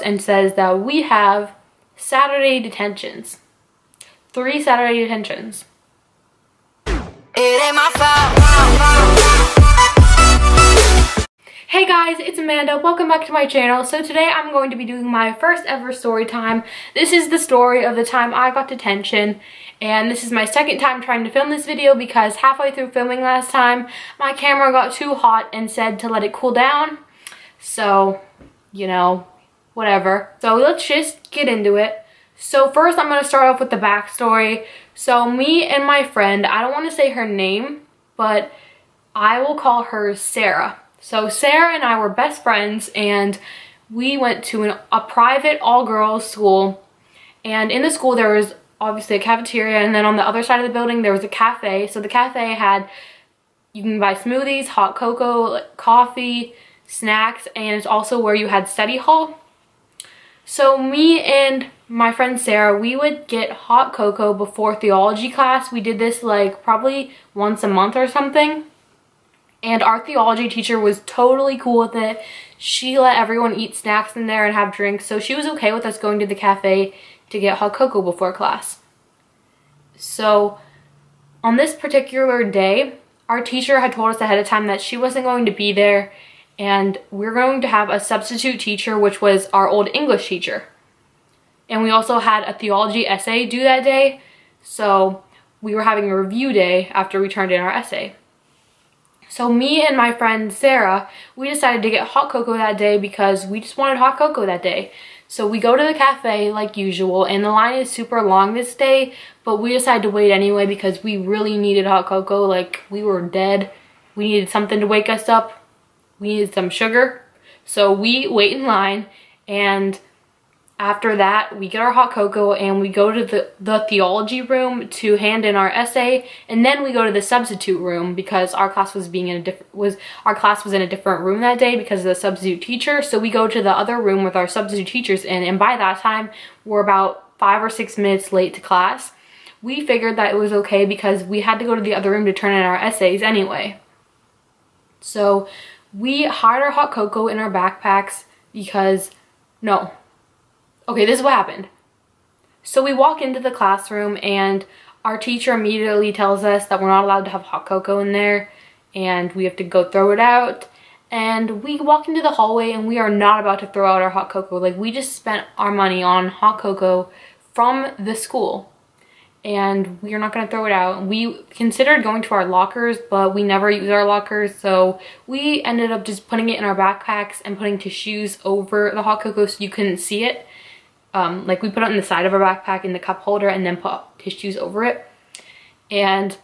and says that we have Saturday detentions. 3 Saturday detentions. It ain't my fault. Hey guys, it's Amanda. Welcome back to my channel. So today I'm going to be doing my first ever story time. This is the story of the time I got detention, and this is my second time trying to film this video because halfway through filming last time, my camera got too hot and said to let it cool down. So, you know, whatever. So let's just get into it. So first I'm going to start off with the backstory. So me and my friend, I don't want to say her name, but I will call her Sarah. So Sarah and I were best friends, and we went to a private all-girls school, and in the school there was obviously a cafeteria, and then on the other side of the building there was a cafe. So the cafe had, you can buy smoothies, hot cocoa, coffee, snacks, and it's also where you had study hall. So me and my friend Sarah, we would get hot cocoa before theology class. We did this like probably once a month or something. And our theology teacher was totally cool with it. She let everyone eat snacks in there and have drinks, so she was okay with us going to the cafe to get hot cocoa before class. So on this particular day, our teacher had told us ahead of time that she wasn't going to be there, and we're going to have a substitute teacher, which was our old English teacher. And we also had a theology essay due that day, so we were having a review day after we turned in our essay. So me and my friend Sarah, we decided to get hot cocoa that day because we just wanted hot cocoa that day. So we go to the cafe like usual, and the line is super long this day, but we decided to wait anyway because we really needed hot cocoa. Like, we were dead. We needed something to wake us up. We needed some sugar. So we wait in line, and after that, we get our hot cocoa and we go to the theology room to hand in our essay, and then we go to the substitute room because our class was in a different room that day because of the substitute teacher. So we go to the other room with our substitute teachers in, and by that time, we're about 5 or 6 minutes late to class. We figured that it was okay because we had to go to the other room to turn in our essays anyway. So we hide our hot cocoa in our backpacks because, no. Okay, this is what happened. So we walk into the classroom, and our teacher immediately tells us that we're not allowed to have hot cocoa in there, and we have to go throw it out. And we walk into the hallway, and we are not about to throw out our hot cocoa. Like, we just spent our money on hot cocoa from the school, and we are not going to throw it out. We considered going to our lockers, but we never use our lockers, so we ended up just putting it in our backpacks and putting tissues over the hot cocoa so you couldn't see it. Like, we put it on the side of our backpack in the cup holder and then put tissues over it. And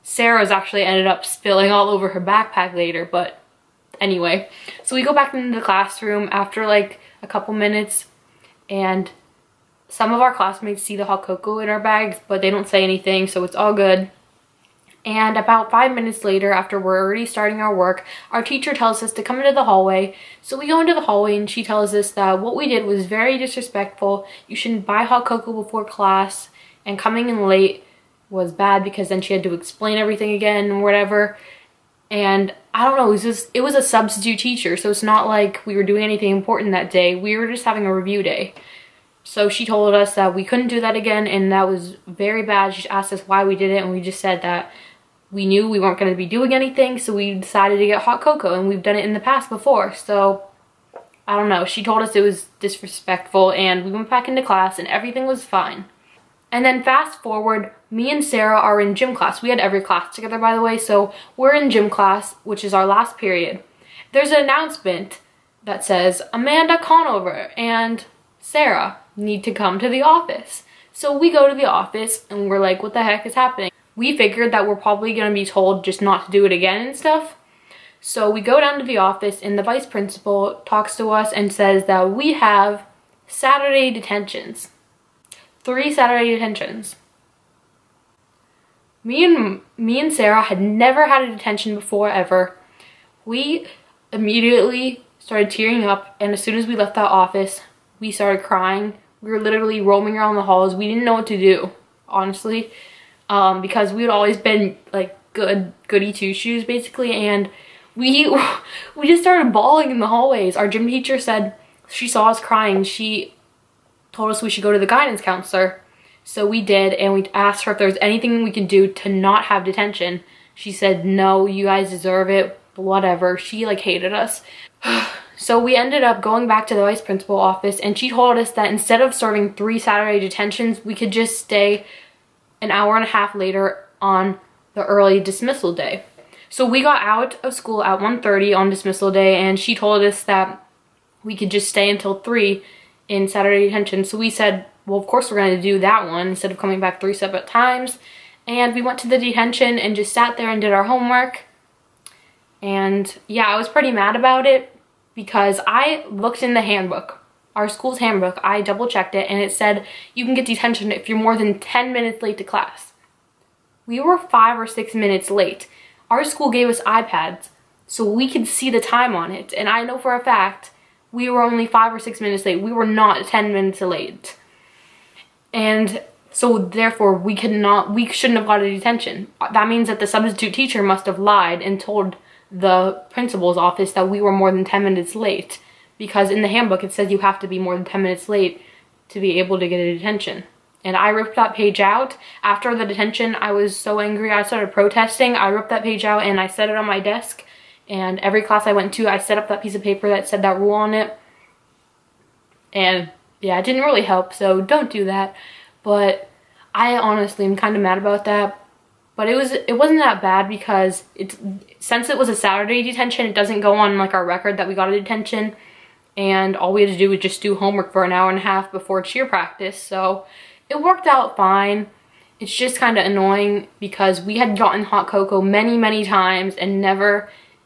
Sarah's actually ended up spilling all over her backpack later, but anyway. So we go back into the classroom after like a couple minutes, and some of our classmates see the hot cocoa in our bags, but they don't say anything, so it's all good. And about 5 minutes later, after we're already starting our work, our teacher tells us to come into the hallway. So we go into the hallway, and she tells us that what we did was very disrespectful. You shouldn't buy hot cocoa before class, and coming in late was bad because then she had to explain everything again or whatever. And I don't know, it was a substitute teacher, so it's not like we were doing anything important that day. We were just having a review day. So she told us that we couldn't do that again, and that was very bad. She asked us why we did it, and we just said that we knew we weren't going to be doing anything, so we decided to get hot cocoa, and we've done it in the past before. So I don't know. She told us it was disrespectful, and we went back into class, and everything was fine. And then fast forward, me and Sarah are in gym class. We had every class together, by the way, so we're in gym class, which is our last period. There's an announcement that says, Amanda Conover and Sarah need to come to the office. So we go to the office, and we're like, what the heck is happening? We figured that we're probably going to be told just not to do it again and stuff. So we go down to the office, and the vice principal talks to us and says that we have Saturday detentions. 3 Saturday detentions. Me and Sarah had never had a detention before, ever. We immediately started tearing up, and as soon as we left that office, we started crying. We were literally roaming around the halls. We didn't know what to do, honestly. Because we had always been like goody two shoes basically, and we just started bawling in the hallways. Our gym teacher said she saw us crying. She told us we should go to the guidance counselor. So we did, and we asked her if there was anything we could do to not have detention. She said, no, you guys deserve it, whatever. She like hated us. So we ended up going back to the vice principal office, and she told us that instead of serving 3 Saturday detentions, we could just stay an hour and a half later on the early dismissal day. So we got out of school at 1:30 on dismissal day, and she told us that we could just stay until 3 in Saturday detention. So we said, well, of course we're going to do that one instead of coming back 3 separate times. And we went to the detention and just sat there and did our homework. And yeah, I was pretty mad about it because I looked in the handbook, our school's handbook. I double checked it, and it said you can get detention if you're more than 10 minutes late to class. We were 5 or 6 minutes late. Our school gave us iPads so we could see the time on it. And I know for a fact we were only 5 or 6 minutes late. We were not 10 minutes late. And so therefore we shouldn't have got a detention. That means that the substitute teacher must have lied and told the principal's office that we were more than 10 minutes late, because in the handbook it says you have to be more than 10 minutes late to be able to get a detention. And I ripped that page out. After the detention, I was so angry, I started protesting. I ripped that page out and I set it on my desk, and every class I went to, I set up that piece of paper that said that rule on it. And yeah, it didn't really help, so don't do that. But I honestly am kind of mad about that. But it wasn't that bad because since it was a Saturday detention, it doesn't go on like our record that we got a detention. And all we had to do was just do homework for an hour and a half before cheer practice. So it worked out fine. It's just kind of annoying because we had gotten hot cocoa many, many times and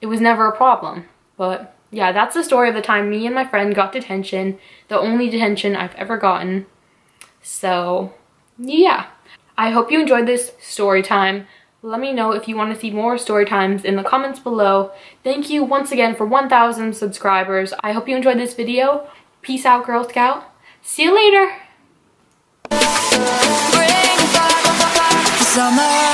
it was never a problem. But yeah, that's the story of the time me and my friend got detention. The only detention I've ever gotten. So yeah, I hope you enjoyed this story time. Let me know if you want to see more story times in the comments below. Thank you once again for 1,000 subscribers. I hope you enjoyed this video. Peace out, Girl Scout. See you later. Summer